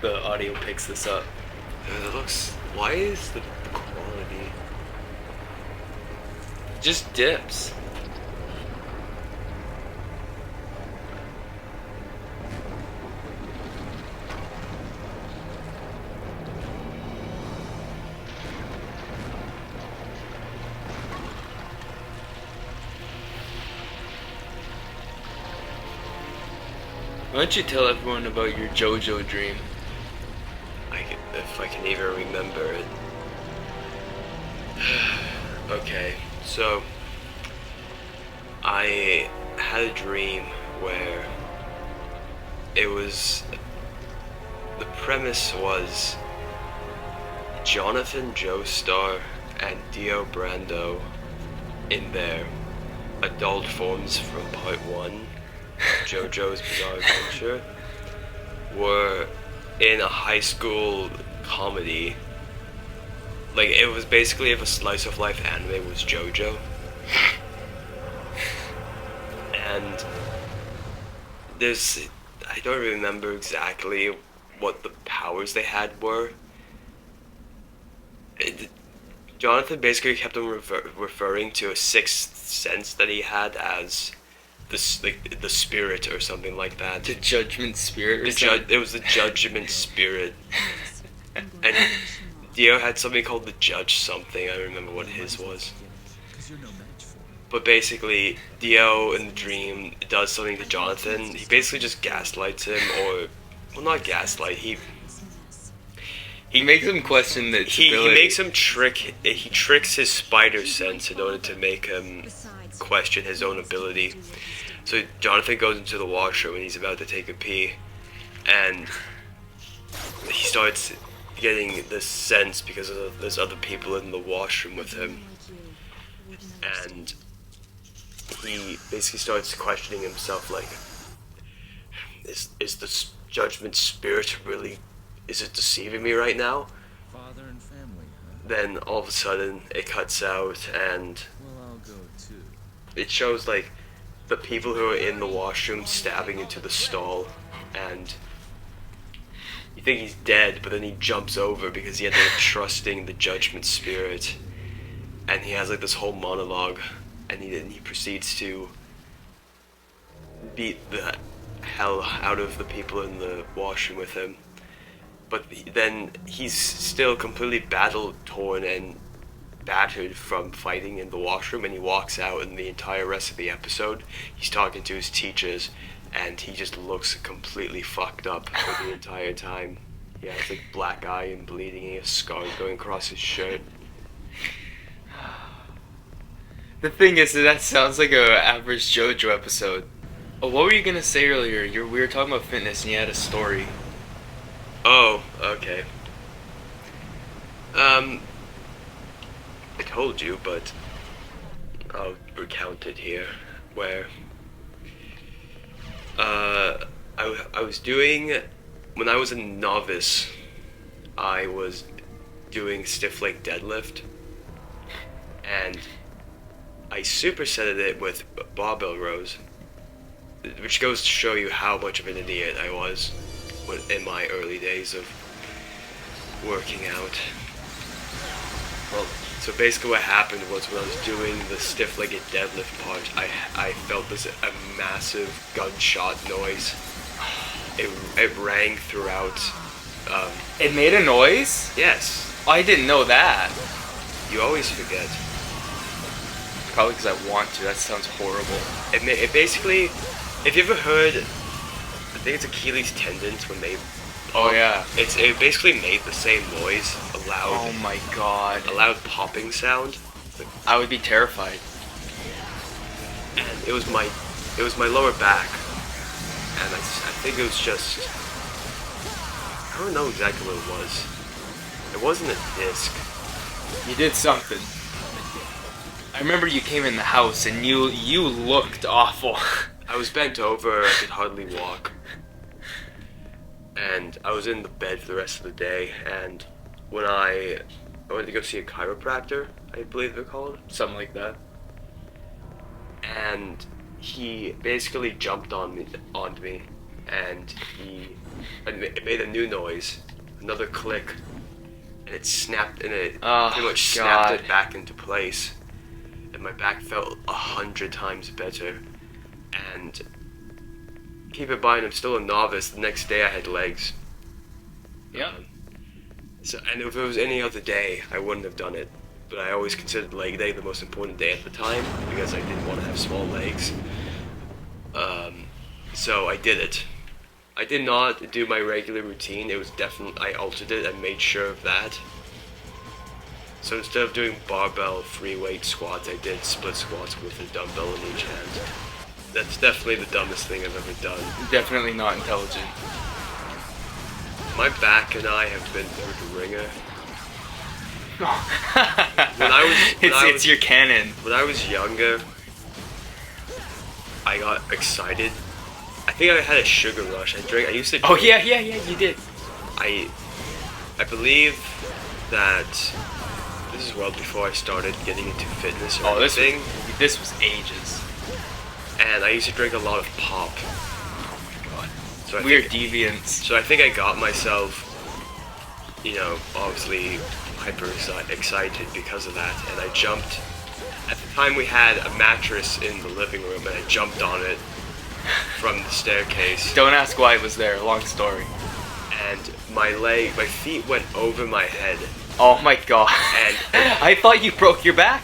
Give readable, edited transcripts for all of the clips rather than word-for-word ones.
the audio picks this up. It looks. Why is the quality? Just dips. Why don't you tell everyone about your JoJo dream? If I can even remember it. Okay, so I had a dream where it was. The premise was Jonathan Joestar and Dio Brando in their adult forms from part 1, JoJo's Bizarre Adventure, were in a high school comedy. Like, it was basically if a slice of life anime was JoJo. And I don't remember exactly what the powers they had were. Jonathan basically kept on referring to a sixth sense that he had as the spirit or something like that. The judgment spirit or something? It was the judgment spirit. And Dio had something called the judge something. I don't remember what his was. But basically, Dio in the dream does something to Jonathan. He basically just gaslights him, or... Well, not gaslight, he makes him question the he makes him he tricks his spider sense in order to make him question his own ability. So Jonathan goes into the washroom and he's about to take a pee, and he starts getting this sense because there's other people in the washroom with him, and he basically starts questioning himself, like, is the judgment spirit really, is it deceiving me right now? Father and family, huh? Then all of a sudden it cuts out and Well, I'll go too. it shows like the people who are in the washroom stabbing into the stall, and you think he's dead, but then he jumps over because he ended up trusting the judgment spirit, and he has like this whole monologue, and he proceeds to beat the hell out of the people in the washroom with him. But then he's still completely battle torn and battered from fighting in the washroom, and he walks out, and the entire rest of the episode he's talking to his teachers, and he just looks completely fucked up for the entire time. He has like black eye and bleeding, and he has scars going across his shirt. The thing is that sounds like a average JoJo episode. Oh, what were you gonna say earlier? We were talking about fitness and you had a story. Oh, okay. I told you, but I'll recount it here, where I was doing, when I was a novice, I was doing stiff leg deadlift, and I supersetted it with barbell rows, which goes to show you how much of an idiot I was in my early days of working out. Well, so basically what happened was when I was doing the stiff-legged deadlift part, I felt this a massive gunshot noise. It rang throughout. It made a noise? Yes. I didn't know that. You always forget. Probably because I want to. That sounds horrible. It basically, if you ever heard, I think it's Achilles tendons when they. Oh yeah. It basically made the same noise, a loud. Oh my god. A loud popping sound. I would be terrified. And it was my lower back, and I think it was just. I don't know exactly what it was. It wasn't a disc. You did something. I remember you came in the house and you looked awful. I was bent over, I could hardly walk. And I was in the bed for the rest of the day, and when I went to go see a chiropractor, I believe they're called. Something like that. And he basically jumped onto me. and it made a new noise, another click, and it snapped, and it pretty much snapped it back into place, and my back felt 100 times better. And keep in mind, I'm still a novice. The next day I had legs. Yeah. And if it was any other day, I wouldn't have done it. But I always considered leg day the most important day at the time because I didn't want to have small legs. So I did it. I did not do my regular routine. It was definitely, I altered it and made sure of that. So instead of doing barbell free weight squats, I did split squats with a dumbbell in each hand. That's definitely the dumbest thing I've ever done. Definitely not intelligent. My back and I have been through the ringer. It's your canon. When I was younger, I got excited. I think I had a sugar rush. I used to drink. Oh yeah, you did. I believe that this is well before I started getting into fitness or anything. This was ages. And I used to drink a lot of pop. So Weird deviants. So I think I got myself, obviously hyper excited because of that, and I jumped. At the time we had a mattress in the living room, and I jumped on it from the staircase. Don't ask why it was there, long story. And my feet went over my head. Oh my god. And I thought you broke your back.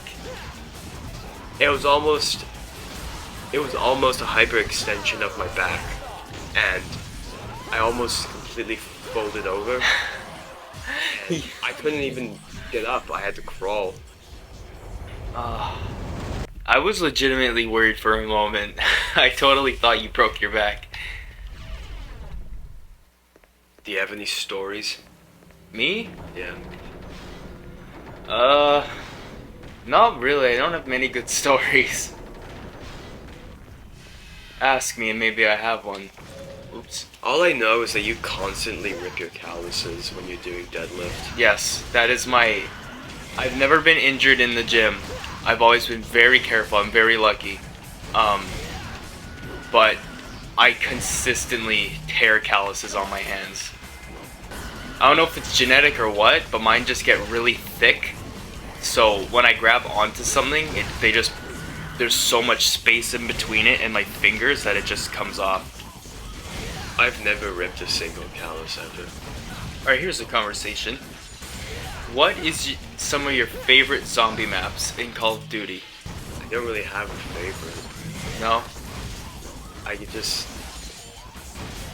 It was almost a hyperextension of my back, and I almost completely folded over. And I couldn't even get up. I had to crawl. I was legitimately worried for a moment. I totally thought you broke your back. Do you have any stories? Me? Yeah. Not really. I don't have many good stories. Ask me and maybe I have one. Oops. All I know is that you constantly rip your calluses when you're doing deadlift. Yes, that is my... I've never been injured in the gym. I've always been very careful. I'm very lucky. But I consistently tear calluses on my hands. I don't know if it's genetic or what, but mine just get really thick. So when I grab onto something, there's so much space in between it and my fingers that it just comes off. I've never ripped a single callus ever. Alright, here's a conversation. What is some of your favorite zombie maps in Call of Duty? I don't really have a favorite. No?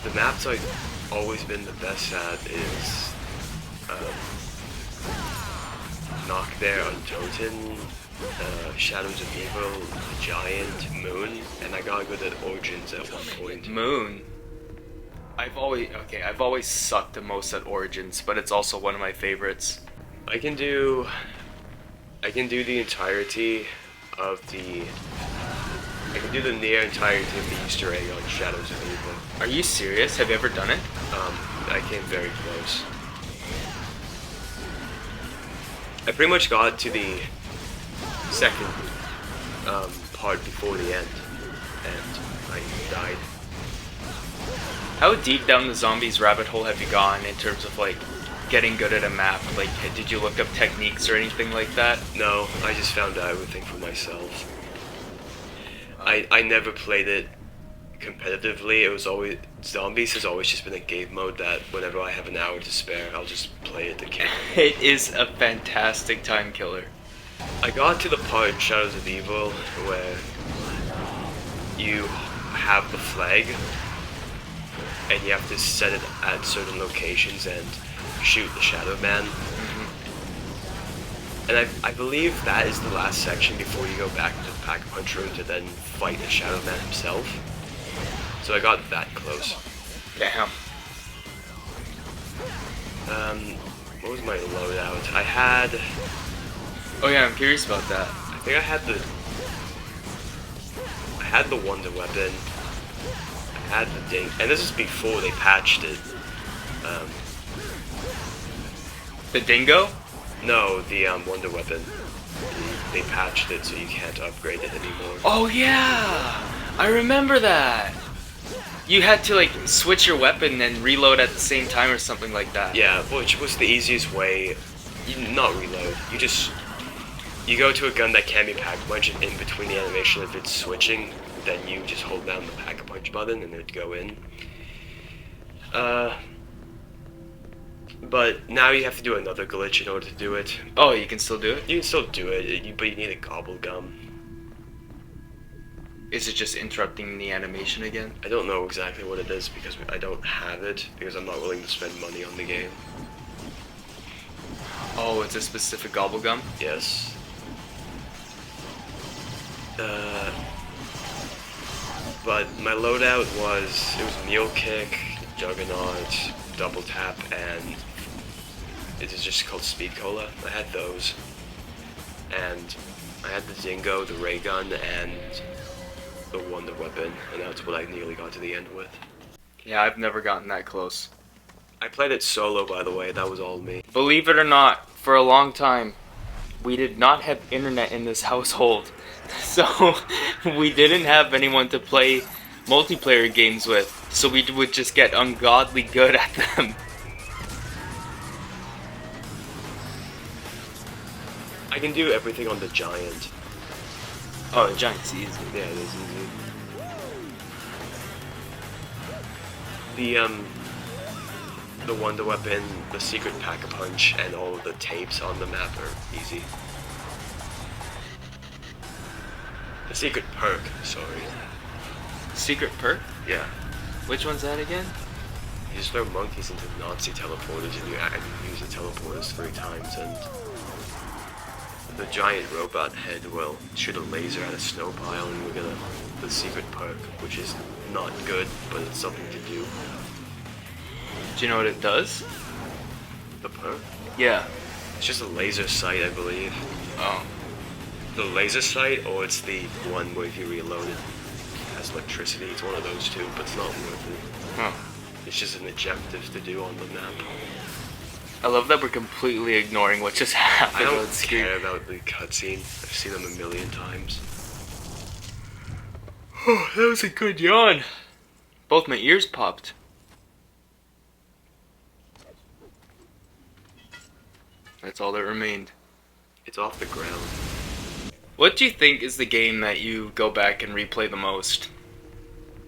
The maps I've always been the best at is Knock There on Toten, Shadows of Evil, Giant, Moon, and I got good at Origins at one point. Moon? I've always sucked the most at Origins, but it's also one of my favorites. I can do the entirety of the near entirety of the Easter egg on Shadows of Evil. Are you serious? Have you ever done it? I came very close. I pretty much got to the second part before the end, and I died. How deep down the zombies rabbit hole have you gone in terms of like getting good at a map? Like, did you look up techniques or anything like that? No, I just found out everything for myself. I never played it competitively. It was always Zombies has always just been a game mode that whenever I have an hour to spare, I'll just play it to kill. It is a fantastic time killer. I got to the part in Shadows of Evil where you have the flag and you have to set it at certain locations and shoot the Shadow Man. And I believe that is the last section before you go back to the Pack-a-Punch room to then fight the Shadow Man himself. So I got that close. Damn. What was my loadout? I had... Oh yeah, I'm curious about that. I think I had the Wonder Weapon. I had the Ding... And this is before they patched it. The Dingo? No, the Wonder Weapon. They patched it so you can't upgrade it anymore. Oh yeah! I remember that! You had to like switch your weapon and reload at the same time or something like that. Yeah, which was the easiest way. Not reload. You go to a gun that can be pack-a-punch, and in between the animation, if it's switching, then you just hold down the pack-a-punch button and it would go in. But now you have to do another glitch in order to do it. Oh, you can still do it? You can still do it, but you need a gobble gum. Is it just interrupting the animation again? I don't know exactly what it is because I don't have it, because I'm not willing to spend money on the game. Oh, it's a specific gobble gum? Yes. But my loadout was Mule Kick, Juggernaut, Double Tap, and it is just called Speed Cola. I had those. And I had the Zingo, the Ray Gun, and the Wonder Weapon, and that's what I nearly got to the end with. Yeah, I've never gotten that close. I played it solo, by the way, that was all me. Believe it or not, for a long time, we did not have internet in this household. So, we didn't have anyone to play multiplayer games with. So we would just get ungodly good at them. I can do everything on the Giant. Oh, the Giant's easy. Yeah, it is easy. The Wonder Weapon, the Secret Pack-a-Punch, and all of the tapes on the map are easy. The Secret Perk, sorry. Secret perk? Yeah. Which one's that again? You just throw monkeys into Nazi teleporters and you use the teleporters 3 times, and the giant robot head will shoot a laser at a snow pile and we'll get the secret perk, which is not good, but it's something to do. Do you know what it does? The perk? Yeah. It's just a laser sight, I believe. Oh. The laser sight, or it's the one where if you reload it has electricity. It's one of those two, but it's not worth it. Huh. It's just an objective to do on the map. I love that we're completely ignoring what just happened I on don't screen. care about the cutscene. I've seen them a million times. Oh, that was a good yawn. Both my ears popped. That's all that remained. It's off the ground. What do you think is the game that you go back and replay the most?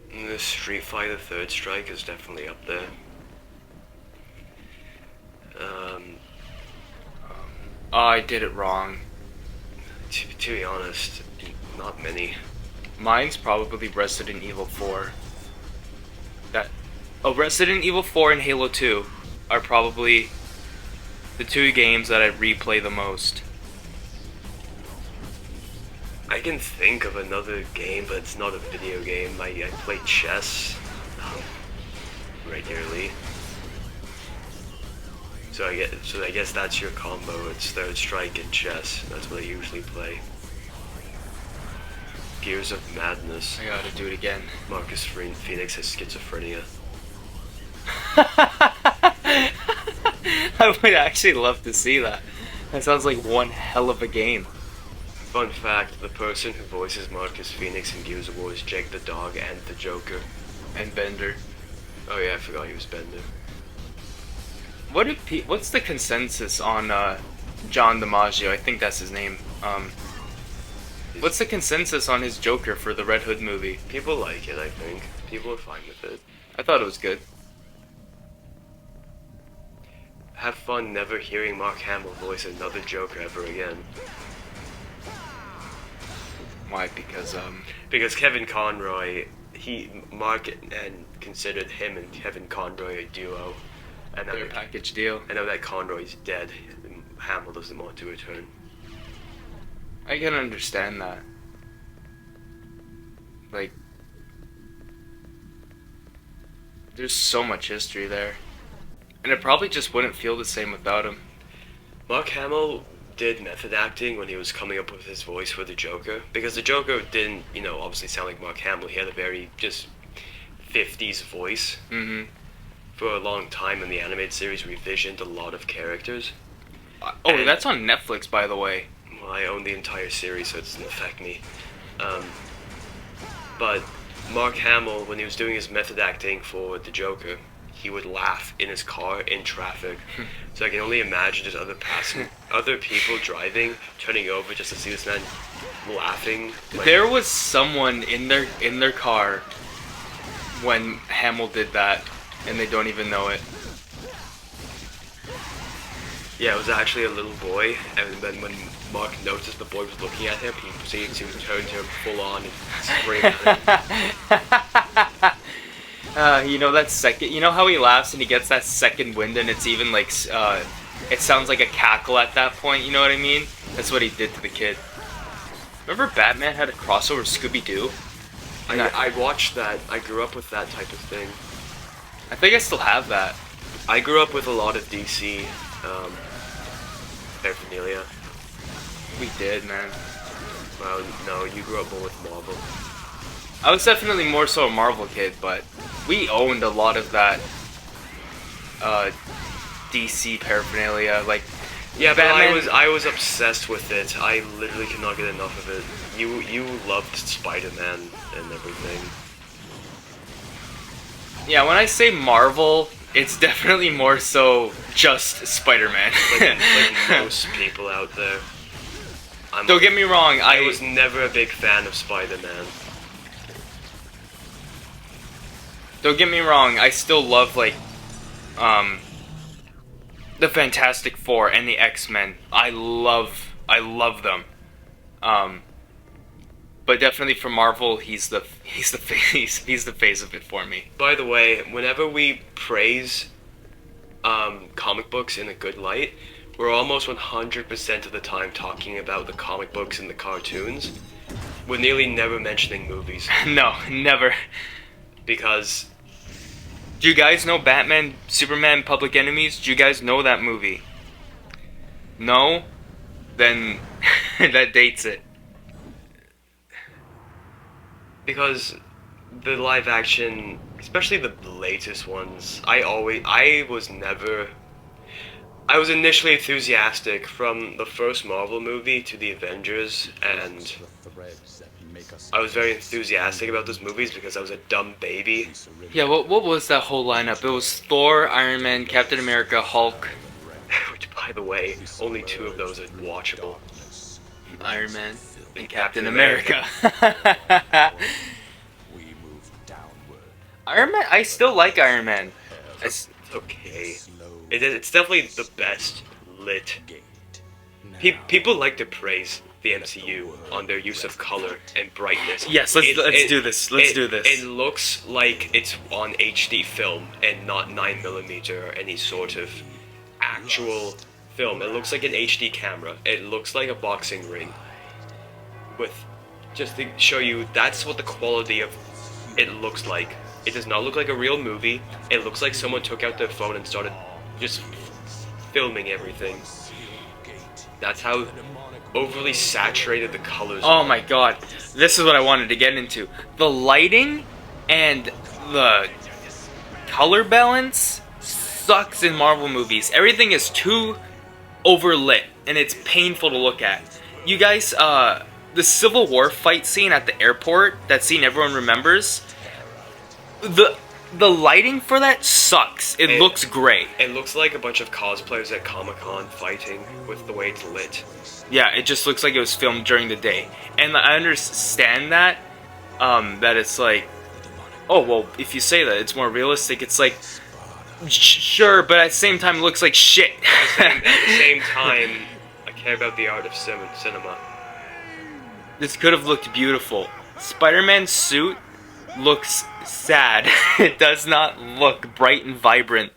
The Street Fighter Third Strike is definitely up there. Oh, I did it wrong. To be honest, not many. Mine's probably Resident Evil 4. Resident Evil 4 and Halo 2 are probably the 2 games that I replay the most. I can think of another game, but it's not a video game. I play chess regularly. So I guess that's your combo. It's Third Strike and chess. That's what I usually play. Gears of Madness. I gotta do it again. Marcus Phoenix has schizophrenia. I would actually love to see that. That sounds like one hell of a game. Fun fact, the person who voices Marcus Phoenix in Gears of War is Jake the Dog and the Joker. And Bender. Oh yeah, I forgot he was Bender. What's the consensus on John DiMaggio? I think that's his name. What's the consensus on his Joker for the Red Hood movie? People like it, I think. People are fine with it. I thought it was good. Have fun never hearing Mark Hamill voice another Joker ever again. Why? Because Kevin Conroy, Mark and considered him and Kevin Conroy a duo. And their package deal. I know that Conroy's dead. Hamill doesn't want to return. I can understand that. Like, there's so much history there. And it probably just wouldn't feel the same without him. Mark Hamill did method acting when he was coming up with his voice for the Joker. Because the Joker didn't, obviously sound like Mark Hamill. He had a very just 50s voice. Mm-hmm. For a long time in the animated series, we visioned a lot of characters. That's on Netflix, by the way. Well, I own the entire series, so it doesn't affect me. But Mark Hamill, when he was doing his method acting for the Joker, he would laugh in his car in traffic. So I can only imagine just other people driving, turning over just to see this man laughing. Like, There was someone in their car when Hamill did that, and they don't even know it. yeah, it was actually a little boy, and then when Mark noticed the boy was looking at him, he proceeded to turn to him full on and scream at him. You know that second. You know how he laughs and he gets that second wind, and it's even like it sounds like a cackle at that point. You know what I mean? That's what he did to the kid. Remember Batman had a crossover Scooby Doo? I watched that. I grew up with that type of thing. I think I still have that. I grew up with a lot of DC paraphernalia. We did, man. Well, no, you grew up more with Marvel. I was definitely more so a Marvel kid, but we owned a lot of that DC paraphernalia. Like, Yeah, but Batman- I was obsessed with it. I literally could not get enough of it. You loved Spider-Man and everything. Yeah, when I say Marvel, it's definitely more so just Spider-Man. Like most people out there. Don't get me wrong, I was never a big fan of Spider-Man. Don't get me wrong, I still love like the Fantastic Four and the X-Men. I love them. But definitely for Marvel, he's the face he's the face of it for me. By the way, whenever we praise comic books in a good light, we're almost 100% of the time talking about the comic books and the cartoons. We're nearly never mentioning movies No, never. because Do you guys know Batman, Superman, Public Enemies? Do you guys know that movie? No? Then that dates it. the live action, especially the latest ones, I was initially enthusiastic from the first Marvel movie to the Avengers, and I was very enthusiastic about those movies because I was a dumb baby. Yeah, what was that whole lineup? It was Thor, Iron Man, Captain America, Hulk, Which, by the way, only 2 of those are watchable. Iron Man, and And Captain America. Iron Man, I still like Iron Man. It's okay. It's definitely the best lit. People like to praise the MCU on their use of color and brightness. Yes, let's do this. Let's do this. It looks like it's on HD film and not 9mm or any sort of actual film. It looks like an HD camera. It looks like a boxing ring. Just to show you, that's what the quality of it looks like. It does not look like a real movie. It looks like someone took out their phone and started just filming everything. That's how overly saturated the colors Oh are. my god, this is what I wanted to get into. The lighting and the color balance sucks in Marvel movies. Everything is too overlit, and it's painful to look at. You guys, the Civil War fight scene at the airport, that scene everyone remembers, the lighting for that sucks. It looks great. It looks like a bunch of cosplayers at Comic-Con fighting with the way it's lit. Yeah, it just looks like it was filmed during the day. And I understand that, that it's like, oh, well, if you say that, it's more realistic. It's like, sure, but at the same time, it looks like shit. At the same time, I care about the art of cinema. This could have looked beautiful. Spider-Man's suit looks sad. It does not look bright and vibrant.